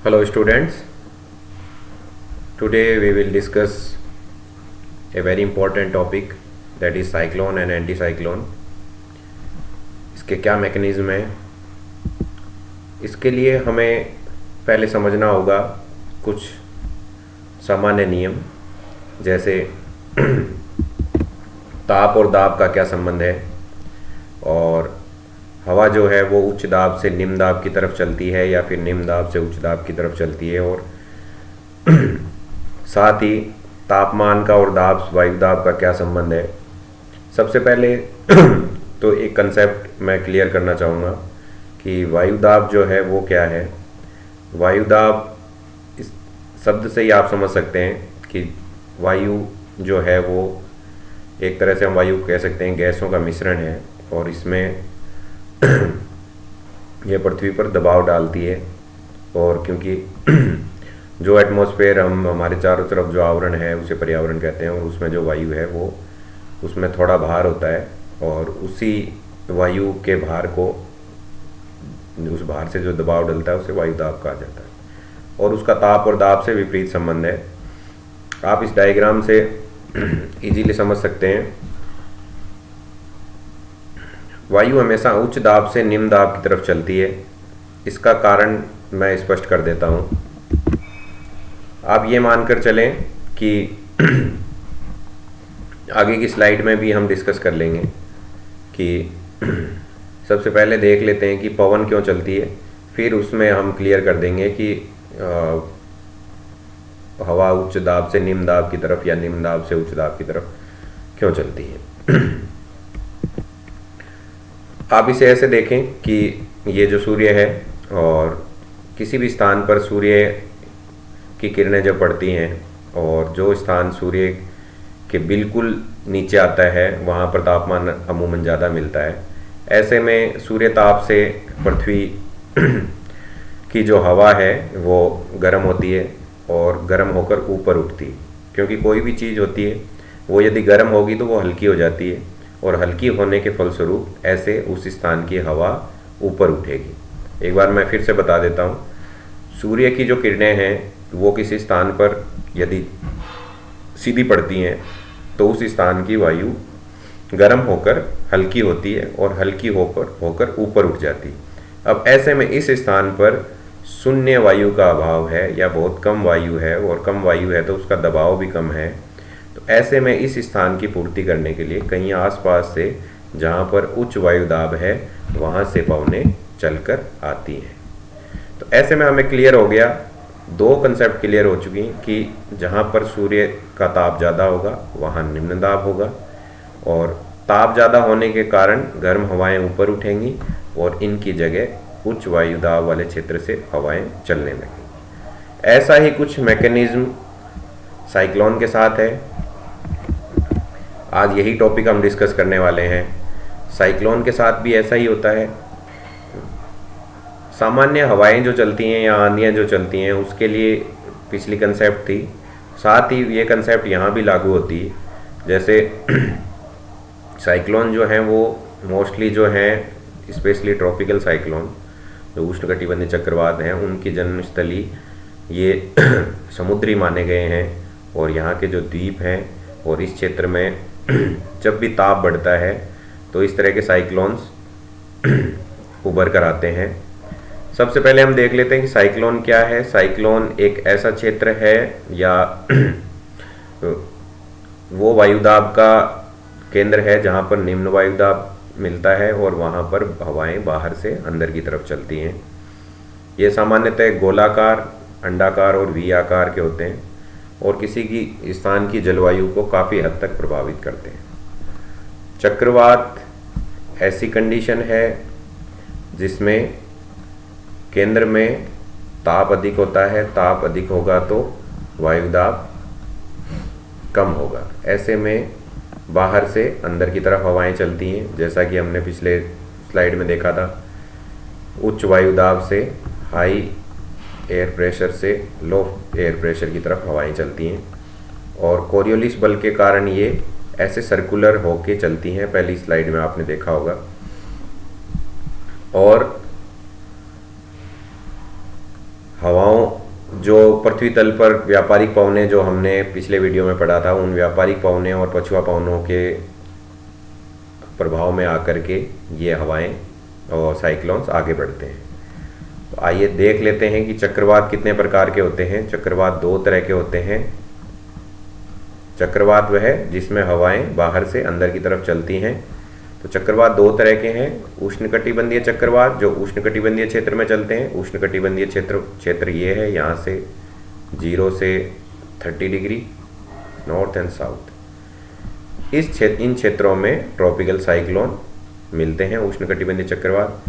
Hello students, today we will discuss a very important topic, that is cyclone and anticyclone. इसके क्या mechanism है, इसके लिए हमें पहले समझना होगा कुछ सामान्य नियम, जैसे ताप और दाब का क्या संबंध है, और हवा जो है वो उच्च दाब से निम्न दाब की तरफ चलती है या फिर निम्न दाब से उच्च दाब की तरफ चलती है, और साथ ही तापमान का और दाब वायु दाब का क्या संबंध है। सबसे पहले तो एक कंसेप्ट मैं क्लियर करना चाहूँगा कि वायु दाब जो है वो क्या है। वायु दाब, इस शब्द से ही आप समझ सकते हैं कि वायु जो है वो एक तरह से हम वायु कह सकते हैं, गैसों का मिश्रण है, और इसमें ये पृथ्वी पर दबाव डालती है। और क्योंकि जो एटमॉस्फेयर हम हमारे चारों तरफ जो आवरण है उसे पर्यावरण कहते हैं, और उसमें जो वायु है वो उसमें थोड़ा भार होता है, और उसी वायु के भार को, उस भार से जो दबाव डलता है उसे वायु दाब कहा जाता है, और उसका ताप और दाब से विपरीत संबंध है। आप इस डायग्राम से इजीली समझ सकते हैं। वायु हमेशा उच्च दाब से निम्न दाब की तरफ चलती है। इसका कारण मैं स्पष्ट कर देता हूँ। आप ये मानकर चलें कि आगे की स्लाइड में भी हम डिस्कस कर लेंगे कि सबसे पहले देख लेते हैं कि पवन क्यों चलती है, फिर उसमें हम क्लियर कर देंगे कि हवा उच्च दाब से निम्न दाब की तरफ या निम्न दाब से उच्च दाब की तरफ क्यों चलती है। आप इसे ऐसे देखें कि ये जो सूर्य है, और किसी भी स्थान पर सूर्य की किरणें जब पड़ती हैं, और जो स्थान सूर्य के बिल्कुल नीचे आता है वहाँ पर तापमान अमूमन ज़्यादा मिलता है। ऐसे में सूर्य ताप से पृथ्वी की जो हवा है वो गर्म होती है और गर्म होकर ऊपर उठती है, क्योंकि कोई भी चीज़ होती है वो यदि गर्म होगी तो वो हल्की हो जाती है, और हल्की होने के फलस्वरूप ऐसे उस स्थान की हवा ऊपर उठेगी। एक बार मैं फिर से बता देता हूँ, सूर्य की जो किरणें हैं वो किसी स्थान पर यदि सीधी पड़ती हैं तो उस स्थान की वायु गर्म होकर हल्की होती है, और हल्की होकर ऊपर उठ जाती है। अब ऐसे में इस स्थान पर शून्य वायु का अभाव है या बहुत कम वायु है, और कम वायु है तो उसका दबाव भी कम है। तो ऐसे में इस स्थान की पूर्ति करने के लिए कहीं आसपास से जहाँ पर उच्च वायु दाब है वहाँ से पवनें चलकर आती हैं। तो ऐसे में हमें क्लियर हो गया, दो कंसेप्ट क्लियर हो चुकी कि जहाँ पर सूर्य का ताप ज़्यादा होगा वहाँ निम्न दाब होगा, और ताप ज़्यादा होने के कारण गर्म हवाएं ऊपर उठेंगी और इनकी जगह उच्च वायु दाब वाले क्षेत्र से हवाएं चलने लगेंगी। ऐसा ही कुछ मैकेनिज्म साइक्लोन के साथ है। आज यही टॉपिक हम डिस्कस करने वाले हैं। साइक्लोन के साथ भी ऐसा ही होता है। सामान्य हवाएं जो चलती हैं या आंधियां जो चलती हैं उसके लिए पिछली कंसेप्ट थी, साथ ही ये कंसेप्ट यहाँ भी लागू होती है। जैसे साइक्लोन जो हैं वो मोस्टली जो हैं, स्पेशली ट्रॉपिकल साइक्लोन जो उष्णकटिबंधीय चक्रवात हैं, उनकी जन्मस्थली ये समुद्री माने गए हैं, और यहाँ के जो द्वीप हैं और इस क्षेत्र में जब भी ताप बढ़ता है तो इस तरह के साइक्लोन्स उभर कर आते हैं। सबसे पहले हम देख लेते हैं कि साइक्लोन क्या है। साइक्लोन एक ऐसा क्षेत्र है या वो वायुदाब का केंद्र है जहाँ पर निम्न वायुदाब मिलता है, और वहाँ पर हवाएं बाहर से अंदर की तरफ चलती हैं। ये सामान्यतः गोलाकार, अंडाकार और वी आकार के होते हैं, और किसी की स्थान की जलवायु को काफ़ी हद तक प्रभावित करते हैं। चक्रवात ऐसी कंडीशन है जिसमें केंद्र में ताप अधिक होता है, ताप अधिक होगा तो वायुदाब कम होगा। ऐसे में बाहर से अंदर की तरफ हवाएं चलती हैं, जैसा कि हमने पिछले स्लाइड में देखा था। उच्च वायुदाब से हाई एयर प्रेशर से लो एयर प्रेशर की तरफ हवाएं चलती हैं, और कोरियोलिस बल के कारण ये ऐसे सर्कुलर होके चलती हैं, पहली स्लाइड में आपने देखा होगा। और हवाओं पृथ्वी तल पर व्यापारिक पवने जो हमने पिछले वीडियो में पढ़ा था, उन व्यापारिक पवने और पछुआ पवनों के प्रभाव में आकर के ये हवाएं और साइक्लोन्स आगे बढ़ते हैं। तो आइए देख लेते हैं कि चक्रवात कितने प्रकार के होते हैं। चक्रवात दो तरह के होते हैं। चक्रवात वह है जिसमें हवाएं बाहर से अंदर की तरफ चलती हैं। तो चक्रवात दो तरह के हैं। उष्णकटिबंधीय चक्रवात जो उष्णकटिबंधीय क्षेत्र में चलते हैं। उष्णकटिबंधीय क्षेत्र ये है, यहाँ से 0 से 30 डिग्री नॉर्थ एंड साउथ। इन क्षेत्रों में ट्रॉपिकल साइक्लोन मिलते हैं, उष्णकटिबंधीय चक्रवात।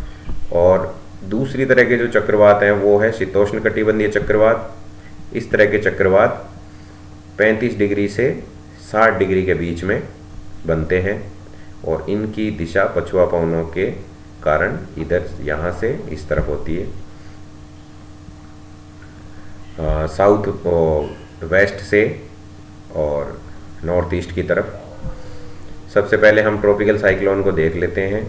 और दूसरी तरह के जो चक्रवात हैं वो है शीतोष्णकटिबंधीय चक्रवात। इस तरह के चक्रवात 35 डिग्री से 60 डिग्री के बीच में बनते हैं और इनकी दिशा पछुआ पवनों के कारण इधर यहाँ से इस तरफ होती है, साउथ वेस्ट से और नॉर्थ ईस्ट की तरफ। सबसे पहले हम ट्रॉपिकल साइक्लोन को देख लेते हैं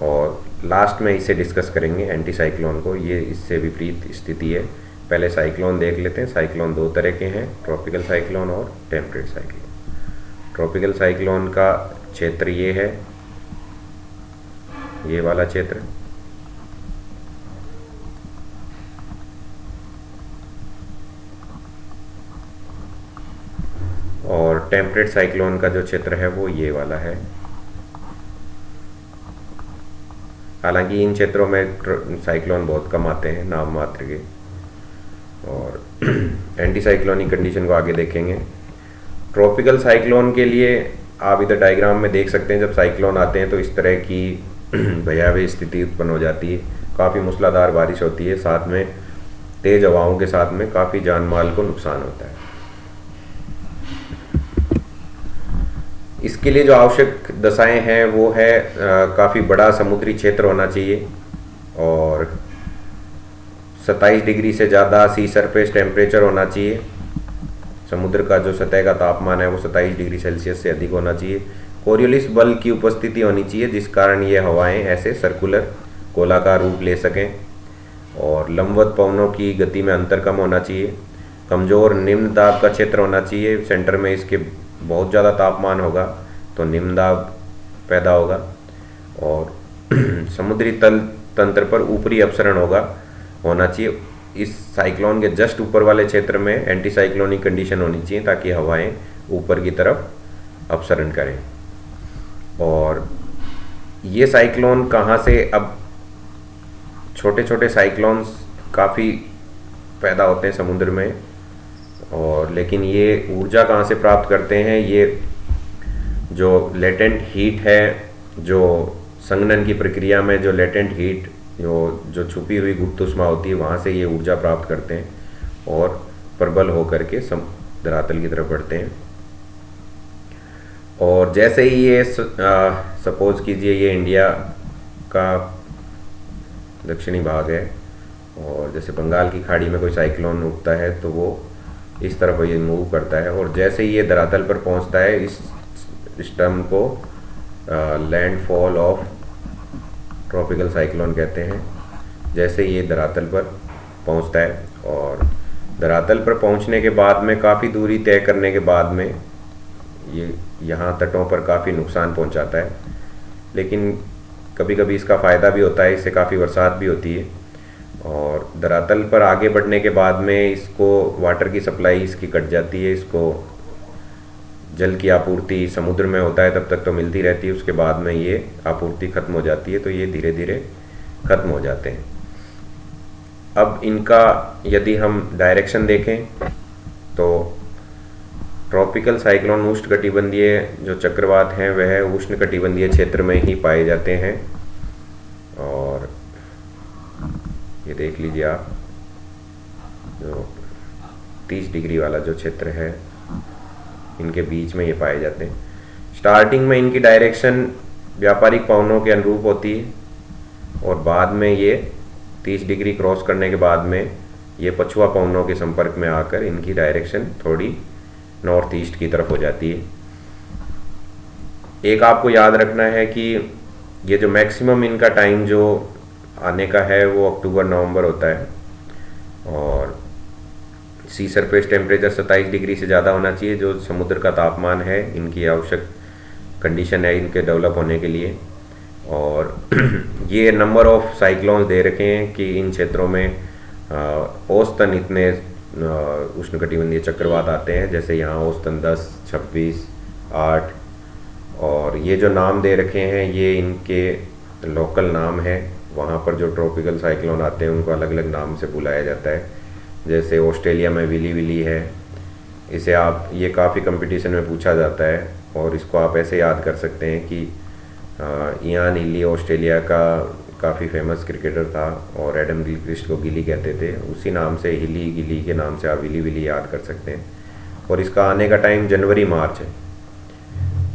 और लास्ट में इसे डिस्कस करेंगे, एंटी साइक्लोन को। ये इससे विपरीत स्थिति है। पहले साइक्लोन देख लेते हैं। साइक्लोन दो तरह के हैं, ट्रॉपिकल साइक्लोन और टेम्परेट साइक्लोन। ट्रॉपिकल साइक्लोन का क्षेत्र ये है, ये वाला क्षेत्र। और टेम्परेट साइक्लोन का जो क्षेत्र है वो ये वाला है। हालांकि इन क्षेत्रों में साइक्लोन बहुत कम आते हैं, नाम मात्र के। और एंटी साइक्लोनिक कंडीशन को आगे देखेंगे। ट्रॉपिकल साइक्लोन के लिए आप इधर डायग्राम में देख सकते हैं, जब साइक्लोन आते हैं तो इस तरह की भयावह स्थिति उत्पन्न हो जाती है। काफ़ी मूसलाधार बारिश होती है, साथ में तेज हवाओं के साथ में काफ़ी जान माल को नुकसान होता है। इसके लिए जो आवश्यक दशाएं हैं वो है काफ़ी बड़ा समुद्री क्षेत्र होना चाहिए और 27 डिग्री से ज़्यादा सी सरफेस टेम्परेचर होना चाहिए। समुद्र का जो सतह का तापमान है वो 27 डिग्री सेल्सियस से अधिक होना चाहिए। कोरियोलिस बल की उपस्थिति होनी चाहिए जिस कारण ये हवाएं ऐसे सर्कुलर गोलाकार रूप ले सकें। और लंबवत पवनों की गति में अंतर कम होना चाहिए। कमज़ोर निम्न दाब का क्षेत्र होना चाहिए। सेंटर में इसके बहुत ज़्यादा तापमान होगा तो निम्न दाब पैदा होगा। और समुद्री तल तंत्र पर ऊपरी अपसरण होना चाहिए। इस साइक्लोन के जस्ट ऊपर वाले क्षेत्र में एंटी साइक्लोनिक कंडीशन होनी चाहिए ताकि हवाएं ऊपर की तरफ अपसरण करें। और ये साइक्लोन कहाँ से, अब छोटे छोटे साइक्लोन्स काफ़ी पैदा होते हैं समुद्र में, और लेकिन ये ऊर्जा कहाँ से प्राप्त करते हैं? ये जो लेटेंट हीट है, जो संघनन की प्रक्रिया में जो लेटेंट हीट जो छुपी हुई गुप्त ऊष्मा होती है, वहाँ से ये ऊर्जा प्राप्त करते हैं और प्रबल होकर के धरातल की तरफ बढ़ते हैं। और जैसे ही ये सपोज कीजिए ये इंडिया का दक्षिणी भाग है और जैसे बंगाल की खाड़ी में कोई साइक्लोन उगता है तो वो इस तरफ ये मूव करता है और जैसे ही ये धरातल पर पहुंचता है, इस टर्म को लैंडफॉल ऑफ ट्रॉपिकल साइक्लोन कहते हैं। जैसे ये धरातल पर पहुंचता है और धरातल पर पहुंचने के बाद में काफ़ी दूरी तय करने के बाद में ये यहाँ तटों पर काफ़ी नुकसान पहुंचाता है, लेकिन कभी कभी इसका फ़ायदा भी होता है, इससे काफ़ी बरसात भी होती है। और धरातल पर आगे बढ़ने के बाद में इसको वाटर की सप्लाई इसकी कट जाती है, इसको जल की आपूर्ति समुद्र में होता है तब तक तो मिलती रहती है, उसके बाद में ये आपूर्ति खत्म हो जाती है, तो ये धीरे धीरे खत्म हो जाते हैं। अब इनका यदि हम डायरेक्शन देखें तो ट्रॉपिकल साइक्लोन उष्णकटिबंधीय जो चक्रवात हैं वह उष्णकटिबंधीय क्षेत्र में ही पाए जाते हैं। और ये देख लीजिए आप, जो 30 डिग्री वाला जो क्षेत्र है इनके बीच में ये पाए जाते हैं। स्टार्टिंग में इनकी डायरेक्शन व्यापारिक पवनों के अनुरूप होती है और बाद में ये 30 डिग्री क्रॉस करने के बाद में ये पछुआ पवनों के संपर्क में आकर इनकी डायरेक्शन थोड़ी नॉर्थ ईस्ट की तरफ हो जाती है। एक आपको याद रखना है कि ये जो मैक्सिमम इनका टाइम जो आने का है वो अक्टूबर नवंबर होता है और सी सरफेस टेम्परेचर 27 डिग्री से ज़्यादा होना चाहिए, जो समुद्र का तापमान है, इनकी आवश्यक कंडीशन है इनके डेवलप होने के लिए। और ये नंबर ऑफ साइक्लोन्स दे रखे हैं कि इन क्षेत्रों में औसतन इतने उष्णकटिबंधीय चक्रवात आते हैं, जैसे यहाँ औसतन 10, 26, 8। और ये जो नाम दे रखे हैं ये इनके लोकल नाम है। वहाँ पर जो ट्रॉपिकल साइक्लोन आते हैं उनको अलग अलग नाम से बुलाया जाता है। जैसे ऑस्ट्रेलिया में विली विली है, इसे आप, ये काफ़ी कंपटीशन में पूछा जाता है और इसको आप ऐसे याद कर सकते हैं कि इयान हिली ऑस्ट्रेलिया का काफ़ी फेमस क्रिकेटर था और एडम गिलक्रिस्ट को गिली कहते थे, उसी नाम से हिली गिली के नाम से आप विली विली याद कर सकते हैं। और इसका आने का टाइम जनवरी मार्च है।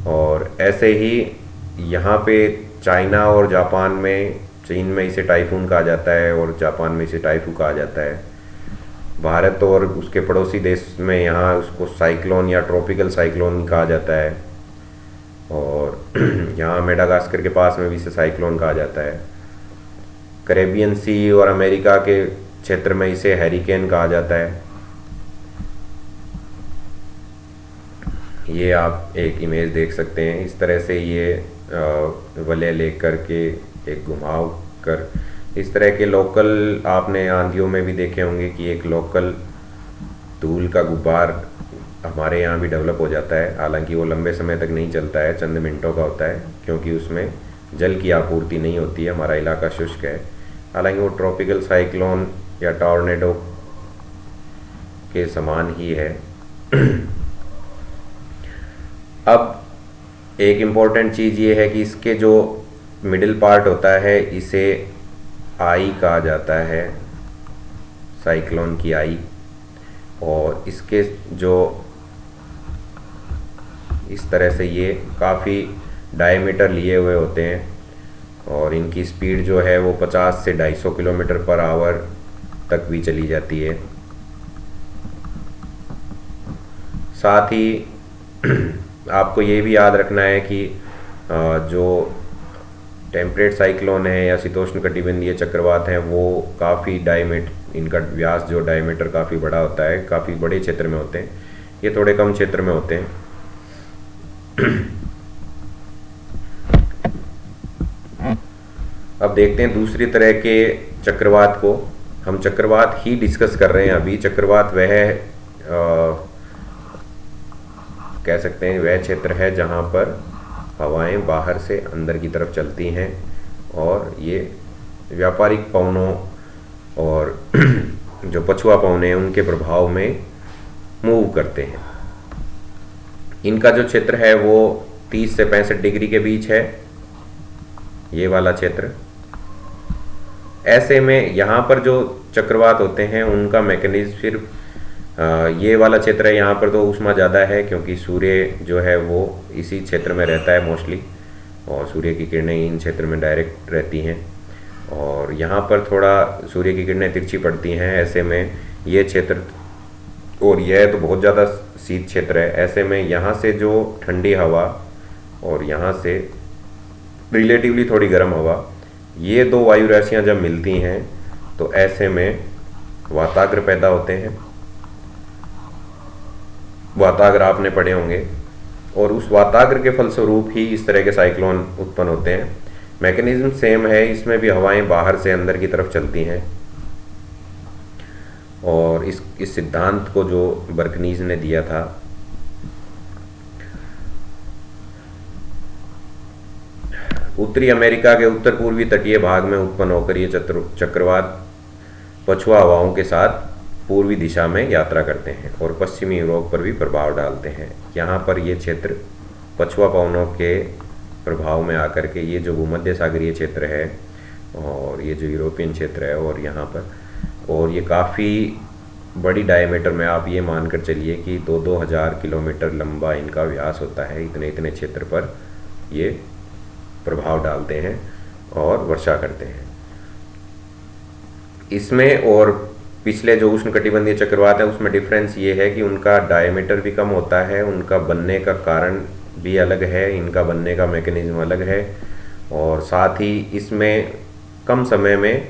और ऐसे ही यहाँ पे चाइना और जापान में, चीन में इसे टाइफून कहा जाता है और जापान में इसे टाइफू कहा जाता है। भारत और उसके पड़ोसी देश में यहाँ उसको साइक्लोन या ट्रॉपिकल साइक्लोन कहा जाता है। और यहाँ मेडागास्कर के पास में भी इसे साइक्लोन कहा जाता है। कैरेबियन सी और अमेरिका के क्षेत्र में इसे हैरिकेन कहा जाता है। ये आप एक इमेज देख सकते हैं, इस तरह से ये वलय लेकर के एक घुमाव कर, इस तरह के लोकल आपने आंधियों में भी देखे होंगे कि एक लोकल धूल का गुब्बार हमारे यहाँ भी डेवलप हो जाता है। हालांकि वो लंबे समय तक नहीं चलता है, चंद मिनटों का होता है, क्योंकि उसमें जल की आपूर्ति नहीं होती है, हमारा इलाका शुष्क है। हालांकि वो ट्रॉपिकल साइक्लोन या टॉर्नेडो के समान ही है। अब एक इम्पॉर्टेंट चीज़ ये है कि इसके जो मिडिल पार्ट होता है इसे आई कहा जाता है, साइक्लोन की आई। और इसके जो इस तरह से ये काफ़ी डायमीटर लिए हुए होते हैं और इनकी स्पीड जो है वो 50 से 250 किलोमीटर पर आवर तक भी चली जाती है। साथ ही आपको ये भी याद रखना है कि जो टेम्परेट साइक्लोन है या शीतोष्ण कटिबंधीय चक्रवात हैं वो काफ़ी इनका व्यास जो डायमीटर काफ़ी बड़ा होता है, काफ़ी बड़े क्षेत्र में होते हैं। ये थोड़े कम क्षेत्र में होते हैं। अब देखते हैं दूसरी तरह के चक्रवात को। हम चक्रवात ही डिस्कस कर रहे हैं अभी। चक्रवात वह कह सकते हैं वह क्षेत्र है जहाँ पर हवाएं बाहर से अंदर की तरफ चलती हैं और ये व्यापारिक पवनों और जो पछुआ पवन हैं उनके प्रभाव में मूव करते हैं। इनका जो क्षेत्र है वो 30 से 65 डिग्री के बीच है, ये वाला क्षेत्र। ऐसे में यहाँ पर जो चक्रवात होते हैं उनका मैकेनिज्म सिर्फ ये वाला क्षेत्र है, यहाँ पर तो ऊष्मा ज़्यादा है क्योंकि सूर्य जो है वो इसी क्षेत्र में रहता है मोस्टली और सूर्य की किरणें इन क्षेत्र में डायरेक्ट रहती हैं। और यहाँ पर थोड़ा सूर्य की किरणें तिरछी पड़ती हैं। ऐसे में ये क्षेत्र, और यह तो बहुत ज़्यादा शीत क्षेत्र है, ऐसे में यहाँ से जो ठंडी हवा और यहाँ से रिलेटिवली थोड़ी गर्म हवा, ये दो वायु राशियाँ जब मिलती हैं तो ऐसे में वाताग्र पैदा होते हैं। वाताग्र आपने पढ़े होंगे और उस वाताग्र के फलस्वरूप ही इस तरह के साइक्लोन उत्पन्न होते हैं। मैकेनिज्म सेम है, इसमें भी हवाएं बाहर से अंदर की तरफ चलती हैं। और इस सिद्धांत को जो बर्कनीज ने दिया था, उत्तरी अमेरिका के उत्तर पूर्वी तटीय भाग में उत्पन्न होकर ये चक्रवात पछुआ हवाओं के साथ पूर्वी दिशा में यात्रा करते हैं और पश्चिमी यूरोप पर भी प्रभाव डालते हैं। यहाँ पर ये क्षेत्र पछुआ पवनों के प्रभाव में आकर के ये जो भूमध्य सागरीय क्षेत्र है और ये जो यूरोपियन क्षेत्र है और यहाँ पर, और ये काफ़ी बड़ी डायमीटर में, आप ये मानकर चलिए कि 2-2 हज़ार किलोमीटर लंबा इनका व्यास होता है। इतने क्षेत्र पर ये प्रभाव डालते हैं और वर्षा करते हैं। इसमें और पिछले जो उष्णकटिबंधीय चक्रवात है उसमें डिफरेंस ये है कि उनका डायमीटर भी कम होता है, उनका बनने का कारण भी अलग है, इनका बनने का मैकेनिज्म अलग है और साथ ही इसमें कम समय में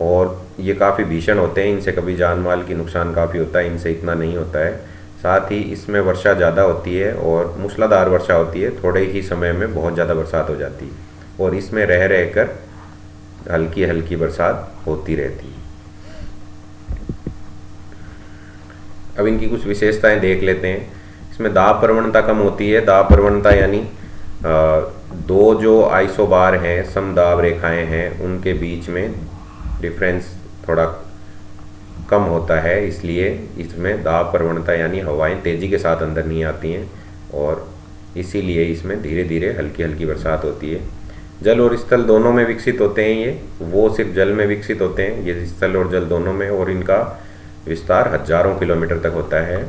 और ये काफ़ी भीषण होते हैं, इनसे कभी जान माल की नुकसान काफ़ी होता है, इनसे इतना नहीं होता है। साथ ही इसमें वर्षा ज़्यादा होती है और मूसलाधार वर्षा होती है, थोड़े ही समय में बहुत ज़्यादा बरसात हो जाती है और इसमें रह रहकर हल्की हल्की बरसात होती रहती है। अब इनकी कुछ विशेषताएं देख लेते हैं। इसमें दाब प्रवणता कम होती है। दाब प्रवणता यानी दो जो आइसोबार हैं, समदाब रेखाएं हैं, उनके बीच में डिफरेंस थोड़ा कम होता है, इसलिए इसमें दाब प्रवणता यानी हवाएं तेज़ी के साथ अंदर नहीं आती हैं और इसीलिए इसमें धीरे धीरे हल्की हल्की बरसात होती है। जल और स्थल दोनों में विकसित होते हैं ये, वो सिर्फ जल में विकसित होते हैं, ये स्थल और जल दोनों में, और इनका विस्तार हजारों किलोमीटर तक होता है।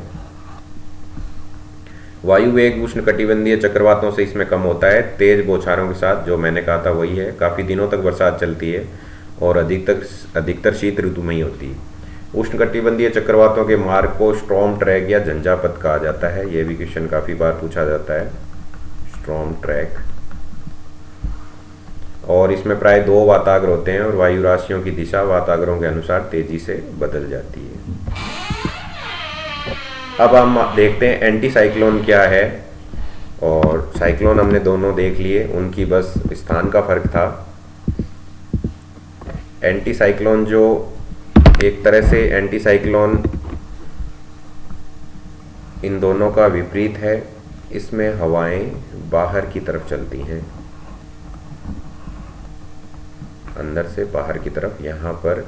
वायु वेग उष्णकटिबंधीय चक्रवातों से इसमें कम होता है। तेज बौछारों के साथ, जो मैंने कहा था वही है, काफ़ी दिनों तक बरसात चलती है और अधिकतर शीत ऋतु में ही होती है। उष्णकटिबंधीय चक्रवातों के मार्ग को स्ट्रॉम ट्रैक या झंझापथ कहा जाता है। यह भी क्वेश्चन काफ़ी बार पूछा जाता है, स्ट्रॉम ट्रैक। और इसमें प्राय 2 वाताग्र होते हैं और वायु राशियों की दिशा वाताग्रों के अनुसार तेजी से बदल जाती है। अब हम देखते हैं एंटी साइक्लोन क्या है, और साइक्लोन हमने दोनों देख लिए, उनकी बस स्थान का फर्क था। एंटी साइक्लोन जो एक तरह से एंटी साइक्लोन इन दोनों का विपरीत है। इसमें हवाएं बाहर की तरफ चलती हैं, अंदर से बाहर की तरफ। यहाँ पर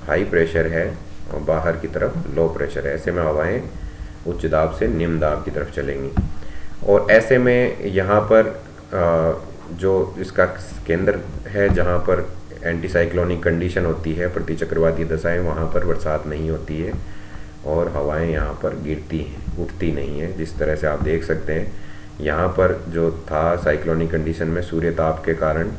हाई प्रेशर है और बाहर की तरफ लो प्रेशर है। ऐसे में हवाएं उच्च दाब से निम्न दाब की तरफ चलेंगी और ऐसे में यहाँ पर जो इसका केंद्र है, जहाँ पर एंटी साइक्लोनिक कंडीशन होती है, प्रतिचक्रवाती दशाएं, वहाँ पर बरसात नहीं होती है और हवाएं यहाँ पर गिरती हैं, उठती नहीं है। जिस तरह से आप देख सकते हैं, यहाँ पर जो था साइक्लोनिक कंडीशन में सूर्य ताप के कारण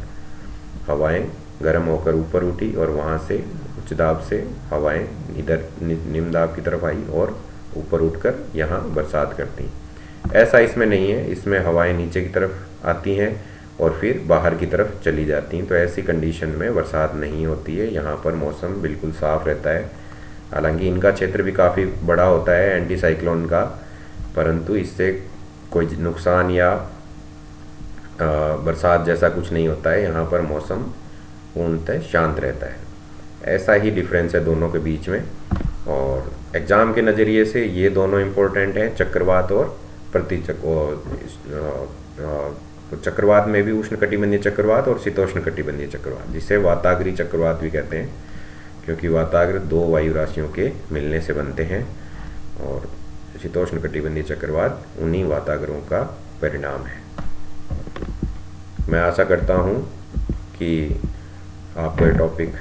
हवाएं गर्म होकर ऊपर उठी और वहाँ से उच्च दाब से हवाएं इधर निम्न दाब की तरफ आई और ऊपर उठकर यहाँ बरसात करती। ऐसा इसमें नहीं है, इसमें हवाएं नीचे की तरफ आती हैं और फिर बाहर की तरफ चली जाती हैं। तो ऐसी कंडीशन में बरसात नहीं होती है, यहाँ पर मौसम बिल्कुल साफ रहता है। हालांकि इनका क्षेत्र भी काफ़ी बड़ा होता है एंटी साइक्लोन का, परंतु इससे कोई नुकसान या बरसात जैसा कुछ नहीं होता है। यहाँ पर मौसम पूर्णतः शांत रहता है। ऐसा ही डिफरेंस है दोनों के बीच में, और एग्ज़ाम के नज़रिए से ये दोनों इम्पोर्टेंट हैं, चक्रवात और चक्रवात में भी उष्णकटिबंधीय चक्रवात और शीतोष्णकटिबंधीय चक्रवात, जिसे वाताग्री चक्रवात भी कहते हैं, क्योंकि वाताग्र 2 वायु राशियों के मिलने से बनते हैं और शीतोष्णकटिबंधीय चक्रवात उन्हीं वाताग्रों का परिणाम है। मैं आशा करता हूँ कि आपको ये टॉपिक